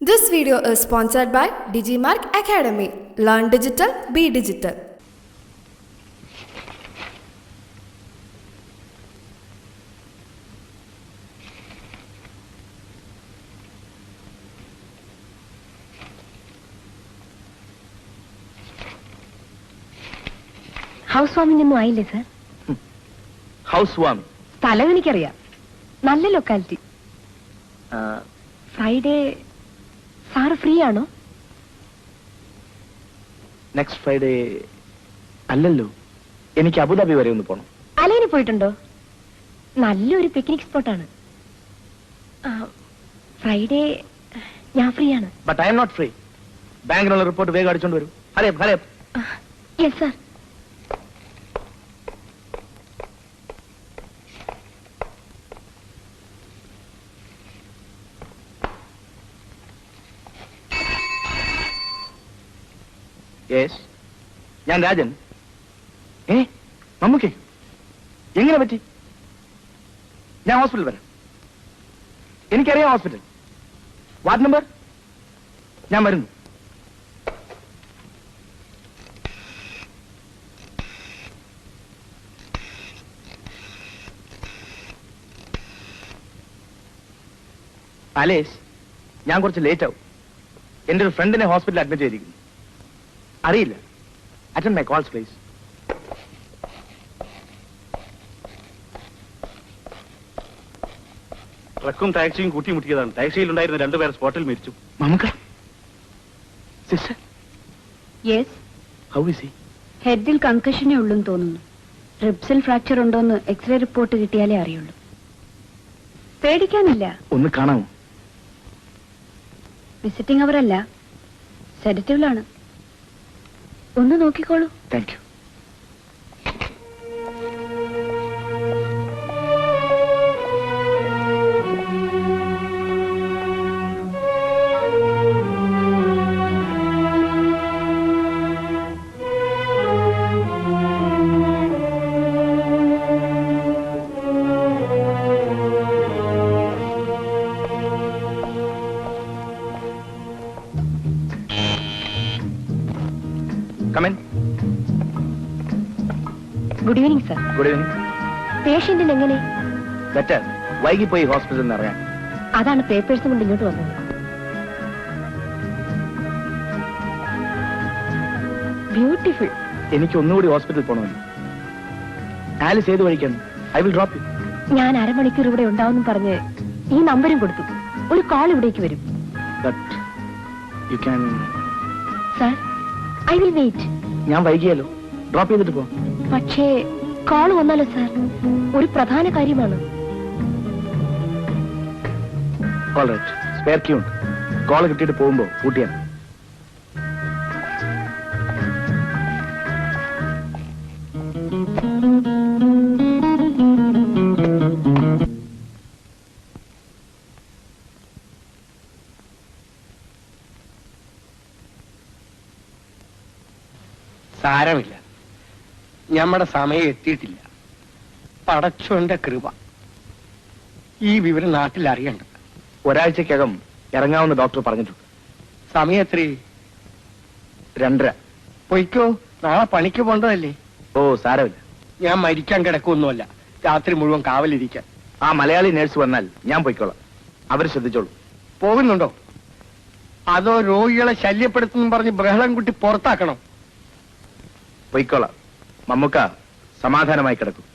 This video is sponsored by Digimark Academy. Learn digital, be digital. House warming ഒന്നും ആയില്ലേ sir? House warm സ്ഥലം എനിക്കറിയാം, നല്ല locality. Friday sir free ആണോ? Next Friday അല്ലല്ലോ, എനിക്ക് അബുദാബി വരെ ഒന്ന് പോണം. അലൈന് പോയിട്ടുണ്ടോ? നല്ലൊരു പിക്നിക് സ്പോട്ടാണ്. ഫ്രൈഡേ ഞാൻ ഫ്രീ ആണ്. But I'm not free. ബാങ്കിനുള്ള റിപ്പോർട്ട് വേഗം അടിച്ചോണ്ട് വരും. Yes sir. യെസ്, ഞാൻ രാജൻ. മമ്മൂക്കേ എങ്ങനെ പറ്റി? ഞാൻ ഹോസ്പിറ്റൽ വരാം. എനിക്കറിയാം ഹോസ്പിറ്റൽ. Ward number? ഞാൻ വരുന്നു. അലേഷ്, ഞാൻ കുറച്ച് ലേറ്റ് ആവും. എന്റെ ഒരു ഫ്രണ്ടിനെ ഹോസ്പിറ്റലിൽ അഡ്മിറ്റ് ചെയ്തിരിക്കുന്നു. അറിയില്ല. Attend my calls please. ട്രക്കും ടാക്സിയും കൂട്ടിമുട്ടിയതാണ്. ടാക്സിയിലുണ്ടായിരുന്ന രണ്ടുപേർ സ്പോട്ടിൽ മരിച്ചു. Mammukka sister. Yes. How is he? ഹെഡിൽ കൺകഷനേ ഉള്ളൂ തോന്നുന്നു. റിബ്സിൽ ഫ്രാക്ചർ ഉണ്ടോന്ന് എക്സ്റേ റിപ്പോർട്ട് കിട്ടിയാലേ അറിയുള്ളൂ. പേടിക്കാനില്ല. ഒന്ന് കാണാമോ? വിസിറ്റിംഗ് അവരല്ല, സെഡറ്റീവിലാണ്. ഒന്ന് നോക്കിക്കോളൂ. Thank you. Good evening sir. Good evening. പേഷ്യന്റിന് എങ്ങനെ? ബെറ്റർ. വൈകിപ്പോയി ഹോസ്പിറ്റലിൽ നിന്ന് അറിയാൻ. അതാണ് പേപ്പേഴ്സും കൊണ്ട് ഇങ്ങോട്ട് വന്നത്. ബ്യൂട്ടിഫുൾ. എനിക്ക് ഒന്നുകൂടി ഹോസ്പിറ്റലിൽ പോകണമെന്ന്. ആലിസ് ഏത് വഴിക്കാണ്? I will drop U. ഞാൻ അരമണിക്കൂർ ഇവിടെ ഉണ്ടാവും പറഞ്ഞ് ഈ നമ്പരും കൊടുത്തു. ഒരു കോൾ ഇവിടേക്ക് വരും. But you can. Sir, I will wait. ഞാൻ വൈകിയാലോ? ഡ്രോപ്പ് ചെയ്തിട്ട് പോ. പക്ഷേ കോൾ വന്നാലോ സർ? ഒരു പ്രധാന കാര്യമാണ്. ഓൾറൈറ്റ്, സ്പെയർ കീ ഉണ്ട്. കോൾ കിട്ടിയിട്ട് പോകുമ്പോ കൂട്ടിയാണ്. സാരമില്ല, നമ്മുടെ സമയം എത്തിയിട്ടില്ല. പടച്ചോന്റെ കൃപ. ഈ വിവരം നാട്ടിൽ അറിയണ്ട. ഒരാഴ്ചക്കകം ഇറങ്ങാവുന്ന ഡോക്ടർ പറഞ്ഞിട്ടുണ്ട്. സമയം എത്ര? 2:30. പൊയ്ക്കോ, നാളെ പണിക്ക് പോണ്ടതല്ലേ. ഓ സാരമില്ല. ഞാൻ മരിക്കാൻ കിടക്കൊന്നുമല്ല, രാത്രി മുഴുവൻ കാവലിരിക്കാൻ. ആ മലയാളി നേഴ്സ് വന്നാൽ ഞാൻ പൊയ്ക്കോളാം. അവർ ശ്രദ്ധിച്ചോളൂ. പോകുന്നുണ്ടോ? അതോ രോഗികളെ ശല്യപ്പെടുത്തുന്നു പറഞ്ഞ് ബഹളം കുട്ടി പുറത്താക്കണം? പൊയ്ക്കോളാം. മമ്മൂക്ക സമാധാനമായി കിടക്കും.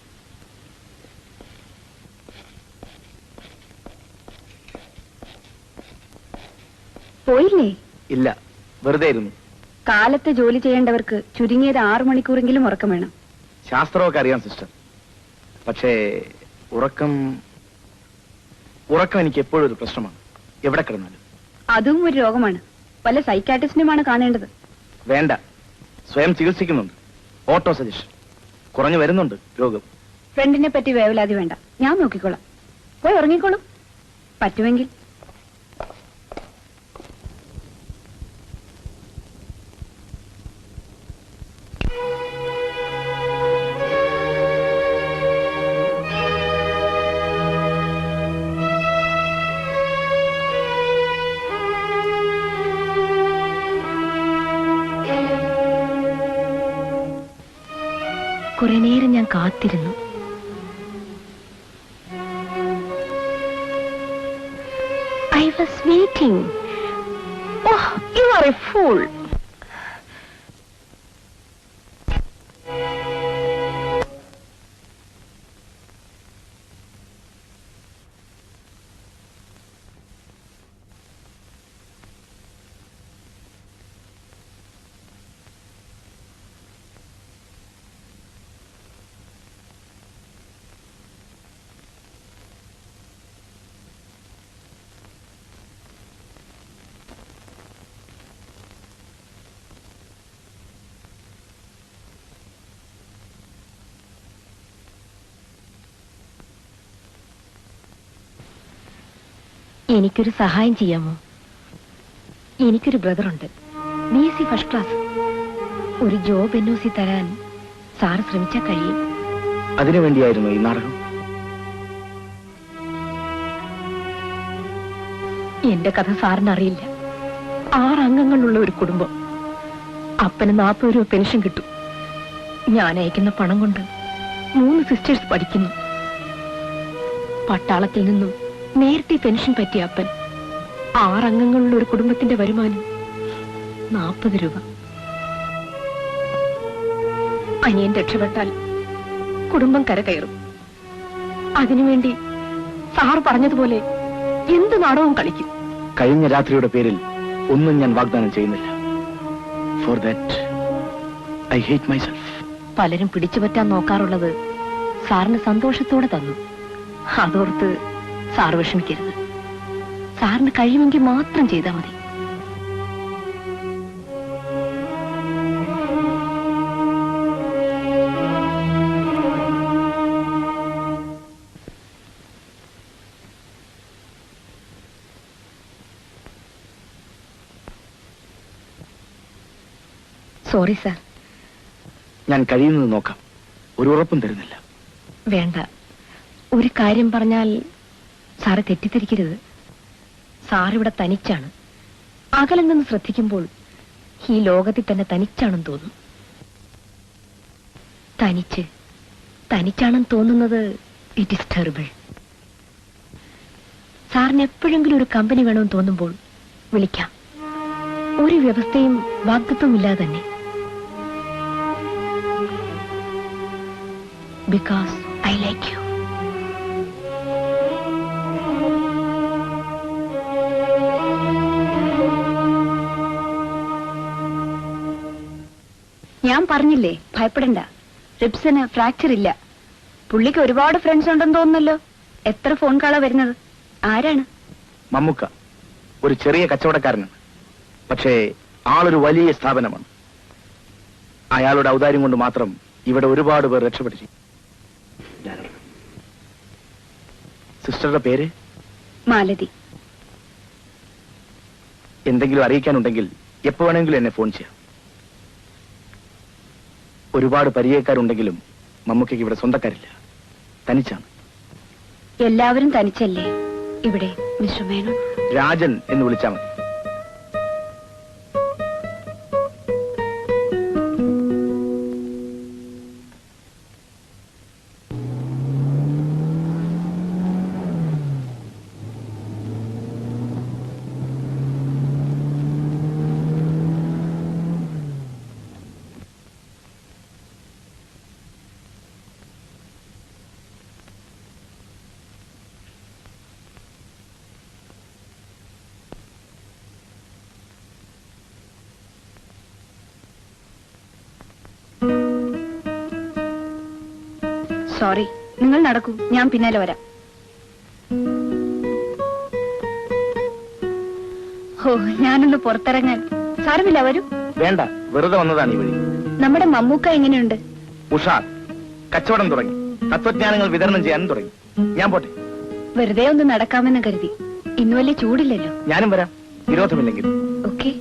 പോയില്ലേ? ഇല്ല, വെറുതെ ഇരുന്നു. കാലത്ത് ജോലി ചെയ്യേണ്ടവർക്ക് ചുരുങ്ങിയത് 6 മണിക്കൂറെങ്കിലും ഉറക്കം വേണം. ശാസ്ത്രമൊക്കെ അറിയാം സിസ്റ്റർ. പക്ഷേ ഉറക്കം എനിക്ക് എപ്പോഴും ഒരു പ്രശ്നമാണ്. എവിടെ കിടന്നാലും. അതും ഒരു രോഗമാണ്. വല്ല സൈക്കാട്രിസ്റ്റിനുമാണ് കാണേണ്ടത്. വേണ്ട, സ്വയം ചികിത്സിക്കുന്നുണ്ട്. Auto suggestion. കുറഞ്ഞു വരുന്നുണ്ട് രോഗം. ഫ്രണ്ടിനെ പറ്റി വേവലാതി വേണ്ട, ഞാൻ നോക്കിക്കോളാം. പോയി ഉറങ്ങിക്കോളൂ പറ്റുമെങ്കിൽ. കുറെ നേരം ഞാൻ കാത്തിരുന്നു. I was waiting. Oh, you are a fool. എനിക്കൊരു സഹായം ചെയ്യാമോ? എനിക്കൊരു ബ്രദറുണ്ട്, BSc ഫസ്റ്റ് ക്ലാസ്. ഒരു ജോബ് NOC തരാൻ സാറ് ശ്രമിച്ചാൽ കഴിയും. അതിനു വേണ്ടിയായിരുന്നു ഈ നാടകം? എന്റെ കഥ സാറിന് അറിയില്ല. 6 അംഗങ്ങളുള്ള ഒരു കുടുംബം. അപ്പന് 40 രൂപ പെൻഷൻ കിട്ടും. ഞാൻ അയക്കുന്ന പണം കൊണ്ട് 3 സിസ്റ്റേഴ്സ് പഠിക്കുന്നു. പട്ടാളത്തിൽ നിന്നും നേരത്തെ പെൻഷൻ പറ്റിയ അപ്പൻ. 6 അംഗങ്ങളുള്ള ഒരു കുടുംബത്തിന്റെ വരുമാനം 40 രൂപ. അനിയൻ രക്ഷപ്പെട്ടാൽ കുടുംബം കരകയറും. അതിനുവേണ്ടി സാർ പറഞ്ഞതുപോലെ എന്ത് നാടകവും കളിക്കും. കഴിഞ്ഞ രാത്രിയുടെ പേരിൽ ഒന്നും ഞാൻ വാഗ്ദാനം ചെയ്യുന്നില്ല. For that I hate myself. പലരും പിടിച്ചുപറ്റാൻ നോക്കാറുള്ളത് സാറിന് സന്തോഷത്തോടെ തന്നു. അതോർത്ത് സാർ വിഷമിക്കരുത്. സാറിന് കഴിയുമെങ്കിൽ മാത്രം ചെയ്താൽ മതി. Sorry sir. ഞാൻ കഴിയുന്നത് നോക്കാം. ഒരു ഉറപ്പും തരുന്നില്ല. വേണ്ട. ഒരു കാര്യം പറഞ്ഞാൽ സാറ് തെറ്റിദ്ധരിക്കരുത്. സാറിവിടെ തനിച്ചാണ്. അകലെ നിന്ന് ശ്രദ്ധിക്കുമ്പോൾ ഈ ലോകത്തിൽ തന്നെ തനിച്ചാണെന്ന് തോന്നും. തനിച്ചാണെന്ന് തോന്നുന്നത് ഇറ്റ് ഈസ് ടെറിബിൾ. സാറിന് എപ്പോഴെങ്കിലും ഒരു കമ്പനി വേണമെന്ന് തോന്നുമ്പോൾ വിളിക്കാം. ഒരു വ്യവസ്ഥയും വാഗ്ദത്വം ഇല്ലാതെ തന്നെ. Because I like you. ഞാൻ പറഞ്ഞില്ലേ, ഭയപ്പെടണ്ട. റിബ്സിന് ഫ്രാക്ചർ ഇല്ല. പുള്ളിക്ക് ഒരുപാട് ഫ്രണ്ട്സ് ഉണ്ടെന്ന് തോന്നുന്നല്ലോ. എത്ര ഫോൺ കാളാ വരുന്നത്? ആരാണ്? മമ്മുക്ക ഒരു ചെറിയ കച്ചവടക്കാരനാണ്. പക്ഷേ ആളൊരു വലിയ സ്ഥാപനമാണ്. അയാളുടെ ഔദാര്യം കൊണ്ട് മാത്രം ഇവിടെ ഒരുപാട് പേർ രക്ഷപ്പെട്ടു. സിസ്റ്ററുടെ പേര്? മാലതി. എന്തെങ്കിലും അറിയിക്കാനുണ്ടെങ്കിൽ എപ്പോ വേണമെങ്കിലും എന്നെ ഫോൺ ചെയ്യാം. ഒരുപാട് പരിചയക്കാരുണ്ടെങ്കിലും മമ്മൂക്കയ്ക്ക് ഇവിടെ സ്വന്തക്കാരില്ല. തനിച്ചാണ്. എല്ലാവരും തനിച്ചല്ലേ ഇവിടെ? മിസ്റ്റർ മേനോൻ, രാജൻ എന്ന് വിളിച്ചാൽ മതി. സോറി. നിങ്ങൾ നടക്കൂ, ഞാൻ പിന്നാലെ വരാം. ഓ, ഞാനൊന്ന് പുറത്തിറങ്ങാൻ. സാരമില്ല, വരൂ. വേണ്ട, വെറുതെ വന്നതാണ് ഈ വഴി. നമ്മുടെ മമ്മൂക്ക എങ്ങനെയുണ്ട്? ഉഷാർ. കച്ചവടം തുടങ്ങി. തത്വജ്ഞാനങ്ങൾ വിതരണം ചെയ്യാനും തുടങ്ങി. ഞാൻ പോട്ടെ. വെറുതെ ഒന്ന് നടക്കാമെന്ന് കരുതി. ഇന്ന് വലിയ ചൂടില്ലല്ലോ. ഞാനും വരാം, വിരോധമില്ലെങ്കിൽ. ഓക്കെ.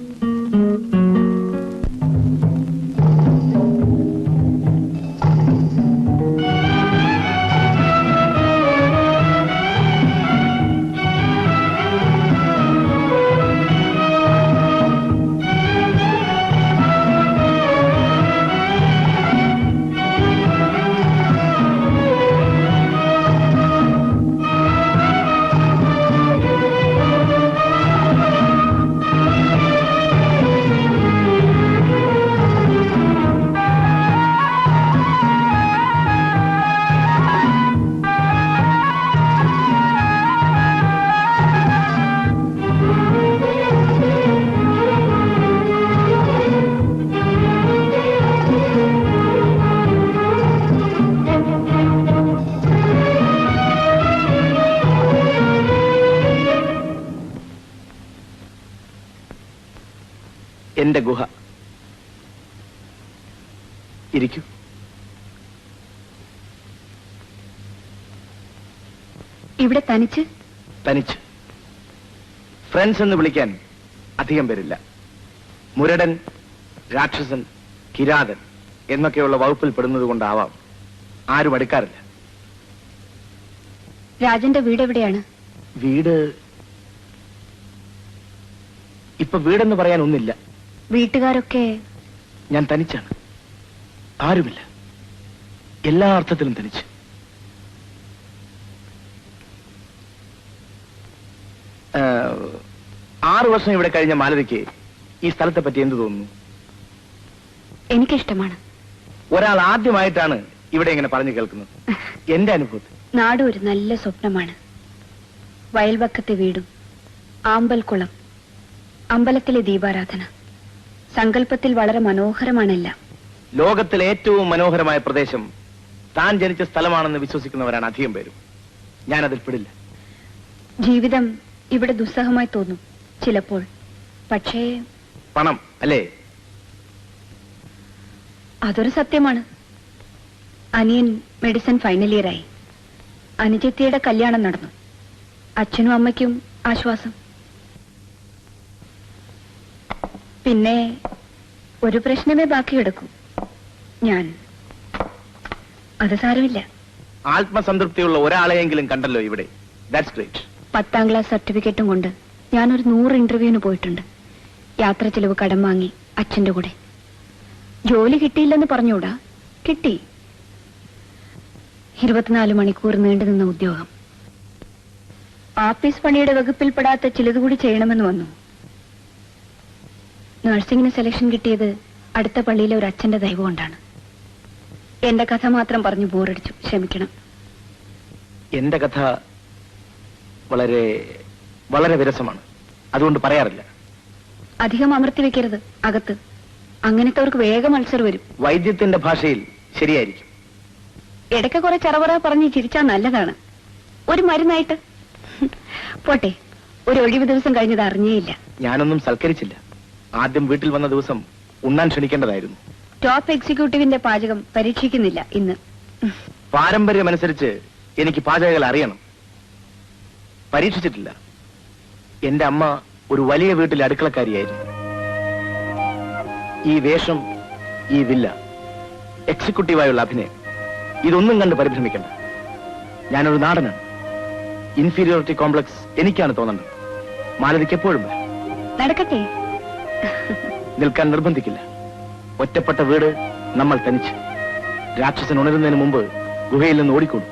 എന്റെ ഗുഹ. ഇരിക്കൂ. ഇവിടെ തനിച്ച്? തനിച്ച്. ഫ്രണ്ട്സ് എന്ന് വിളിക്കാൻ അധികം പേരില്ല. മുരടൻ, രാക്ഷസൻ, കിരാതൻ എന്നൊക്കെയുള്ള വകുപ്പിൽ പെടുന്നത് കൊണ്ടാവാം ആരും അടുക്കാറില്ല. രാജന്റെ വീട് എവിടെയാണ്? വീട് ഇപ്പൊ വീടെന്ന് പറയാൻ ഒന്നില്ല. വീട്ടുകാരൊക്കെ? ഞാൻ തനിച്ചാണ്. ആരുമില്ല. എല്ലാ അർത്ഥത്തിലും തനിച്ച്. ആ, 6 വർഷം ഇവിടെ കഴിഞ്ഞ മാലതിക്ക് ഈ സ്ഥലത്തെ പറ്റി എന്ത് തോന്നുന്നു? എനിക്കിഷ്ടമാണ്. ഒരാൾ ആദ്യമായിട്ടാണ് ഇവിടെ ഇങ്ങനെ പറഞ്ഞു കേൾക്കുന്നത്. എന്റെ അനുഭവത്തിൽ നാട് ഒരു നല്ല സ്വപ്നമാണ്. വയൽവക്കത്തെ വീടും, ആമ്പൽക്കുളം, അമ്പലത്തിലെ ദീപാരാധന. സങ്കല്പത്തിൽ വളരെ മനോഹരമാണെല്ലാം. ലോകത്തിലെ ഏറ്റവും മനോഹരമായ പ്രദേശം താൻ ജനിച്ച സ്ഥലമാണെന്ന് വിശ്വസിക്കുന്നവരാണ് അധികം പേരും. ഞാനതിൽ പെടില്ല. ജീവിതം ഇവിടെ ദുസ്സഹമായി തോന്നും ചിലപ്പോൾ. പക്ഷേ പണം അല്ലേ? അതൊരു സത്യമാണ്. അനിയൻ മെഡിസിൻ ഫൈനൽ ഇയറായി. അനുജത്തിയുടെ കല്യാണം നടന്നു. അച്ഛനും അമ്മയ്ക്കും ആശ്വാസം. പിന്നെ ഒരു പ്രശ്നമേ ബാക്കി കിടക്കൂ. ഞാൻ. അത് സാരമില്ല. ആത്മസംതൃപ്തിയുള്ള ഒരാളെയെങ്കിലും കണ്ടല്ലോ ഇവിടെ. That's great. 10ാം ക്ലാസ് സർട്ടിഫിക്കറ്റും കൊണ്ട് ഞാനൊരു 100 ഇന്റർവ്യൂവിന് പോയിട്ടുണ്ട്. യാത്ര ചെലവ് കടം വാങ്ങി അച്ഛന്റെ കൂടെ. ജോലി കിട്ടിയില്ലെന്ന് പറഞ്ഞൂടാ, കിട്ടി. 24 മണിക്കൂർ നീണ്ടുനിന്ന ഉദ്യോഗം. ആഫീസ് പണിയുടെ വകുപ്പിൽപ്പെടാത്ത ചിലതുകൂടി ചെയ്യണമെന്ന് വന്നു. നഴ്സിംഗിന് സെലക്ഷൻ കിട്ടിയത് അടുത്ത പള്ളിയിലെ ഒരു അച്ഛന്റെ ദൈവം കൊണ്ടാണ്. എന്റെ കഥ മാത്രം പറഞ്ഞു ബോറടിച്ചു, ക്ഷമിക്കണം. എന്റെ കഥ വളരെ വളരെ വിരസമാണ്. അതുകൊണ്ട് പറയാറില്ല. അധികം അമർത്തി വെക്കരുത് അകത്ത്. അങ്ങനത്തെവർക്ക് വേഗം അൾസർ വരും. വൈദ്യത്തിന്റെ ഭാഷയിൽ ശരിയായിരിക്കും. ഇടയ്ക്ക് കുറെ ചറവറ പറഞ്ഞ് ചിരിച്ചാൽ നല്ലതാണ്. ഒരു മരുന്നായിട്ട്. പോട്ടെ, ഒരു ഒഴിവ് ദിവസം കഴിഞ്ഞത് അറിഞ്ഞേയില്ല. ഞാനൊന്നും സൽക്കരിച്ചില്ല. ആദ്യം വീട്ടിൽ വന്ന ദിവസം ഉണ്ണാൻ ക്ഷണിക്കേണ്ടതായിരുന്നു. ടോപ്പ് എക്സിക്യൂട്ടീവിന്റെ പാചകം പരീക്ഷിക്കുന്നില്ല ഇന്ന്. പാരമ്പര്യമനുസരിച്ച് എനിക്ക് പാചകങ്ങൾ അറിയണം. പരീക്ഷിച്ചിട്ടില്ല. എന്റെ അമ്മ ഒരു വലിയ വീട്ടിലെ അടുക്കളക്കാരിയായിരുന്നു. ഈ വേഷം, ഈ വില്ല, എക്സിക്യൂട്ടീവായുള്ള അഭിനയം, ഇതൊന്നും കണ്ട് പരിഭ്രമിക്കണ്ട. ഞാനൊരു നാടനാണ്. ഇൻഫീരിയോറിറ്റി കോംപ്ലക്സ് എനിക്കാണ് തോന്നേണ്ടത്. മാലതിക്ക് എപ്പോഴും വരാം. നടക്കട്ടെ. നിൽക്കാൻ നിർബന്ധിക്കില്ല. ഒറ്റപ്പെട്ട വീട്, നമ്മൾ തനിച്ച്. രാക്ഷസൻ ഉണരുന്നതിന് മുമ്പ് ഗുഹയിൽ നിന്ന് ഓടിക്കൂടും.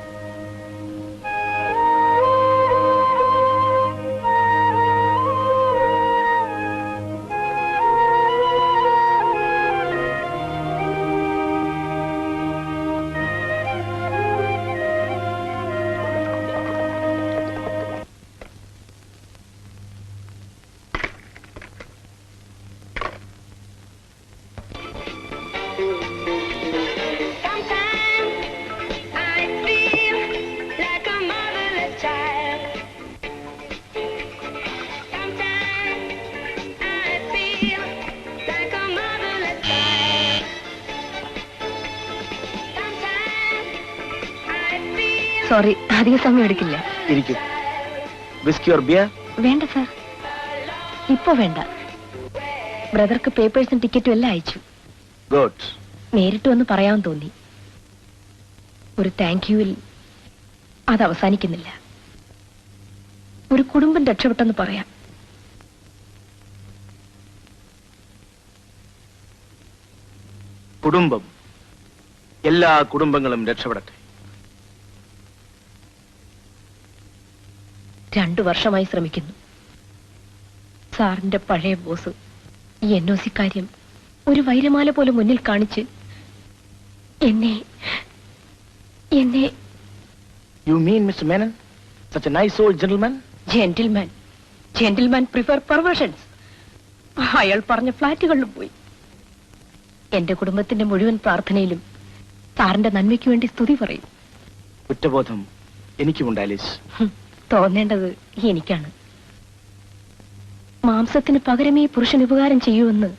സോറി, അധിക സമയം എടുക്കില്ല. ഇരിക്കും. Whisky or beer? വേണ്ട സാർ, ഇപ്പൊ വേണ്ട. ബ്രദർക്ക് പേപ്പേഴ്സും ടിക്കറ്റും എല്ലാം അയച്ചു. ഗുഡ്. നേരിട്ട് വന്ന് പറയാൻ തോന്നി. ഒരു താങ്ക് യുവിൽ അത് അവസാനിക്കുന്നില്ല. ഒരു കുടുംബം രക്ഷപ്പെട്ടെന്ന് പറയാം. കുടുംബം, എല്ലാ കുടുംബങ്ങളും രക്ഷപ്പെടട്ടെ. 2 വർഷമായി ശ്രമിക്കുന്നു. സാറിന്റെ പഴയ ബോസ് ഈ NOC കാര്യം ഒരു വൈരമാല പോലെ മുന്നിൽ കാണിച്ച് എന്നെ You mean Mr. Menon? Such a nice old gentleman? Gentleman prefer perversions. അയാൾ പറഞ്ഞ ഫ്ലാറ്റുകളിലും പോയി. എന്റെ കുടുംബത്തിന്റെ മുഴുവൻ പ്രാർത്ഥനയിലും സാറിന്റെ നന്മയ്ക്ക് വേണ്ടി സ്തുതി പറയും. കുറ്റബോധം എനിക്കുമുണ്ട് ആലീസ്. തോന്നേണ്ടത് എനിക്കാണ്. മാംസത്തിന് പകരമേ പുരുഷൻ ഉപകാരം ചെയ്യൂവെന്ന്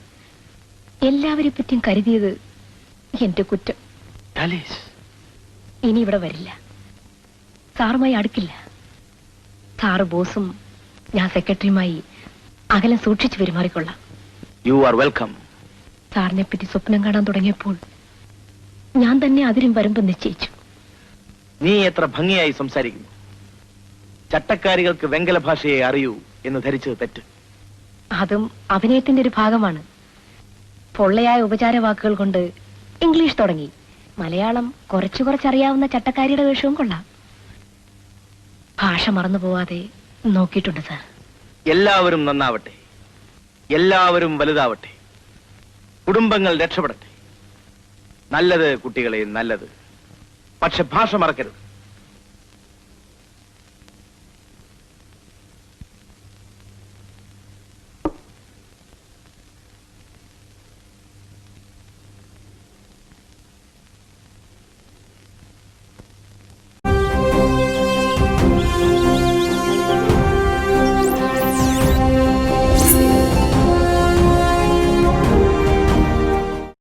എല്ലാവരെ പറ്റിയും കരുതിയത് എന്റെ കുറ്റം. ആലീസ്, ഇനി ഇവിടെ വരില്ല, സാറുമായി അടുക്കില്ല. സാറ് ബോസും ഞാൻ സെക്രട്ടറിയുമായി അകലം സൂക്ഷിച്ചു പെരുമാറിക്കൊള്ളാം. You are welcome. സാറിനെ പറ്റി സ്വപ്നം കാണാൻ തുടങ്ങിയപ്പോൾ ഞാൻ തന്നെ അതിരും വരുമ്പം നിശ്ചയിച്ചു. നീ എത്ര ഭംഗിയായി സംസാരിക്കുന്നു. ചട്ടക്കാരികൾക്ക് വെങ്കല ഭാഷയെ അറിയൂ എന്ന് ധരിച്ചത് തെറ്റ്. അതും അഭിനയത്തിന്റെ ഒരു ഭാഗമാണ്. പൊള്ളയായ ഉപചാര വാക്കുകൾ കൊണ്ട് ഇംഗ്ലീഷ് തുടങ്ങി. മലയാളം കുറച്ചു കുറച്ചറിയാവുന്ന ചട്ടക്കാരിയുടെ വേഷവും കൊള്ളാം. ഭാഷ മറന്നു പോവാതെ നോക്കിയിട്ടുണ്ട് സാർ. എല്ലാവരും നന്നാവട്ടെ, എല്ലാവരും വലുതാവട്ടെ, കുടുംബങ്ങൾ രക്ഷപ്പെടട്ടെ. നല്ലത് കുട്ടികളെ, നല്ലത്. പക്ഷെ ഭാഷ മറക്കരുത്.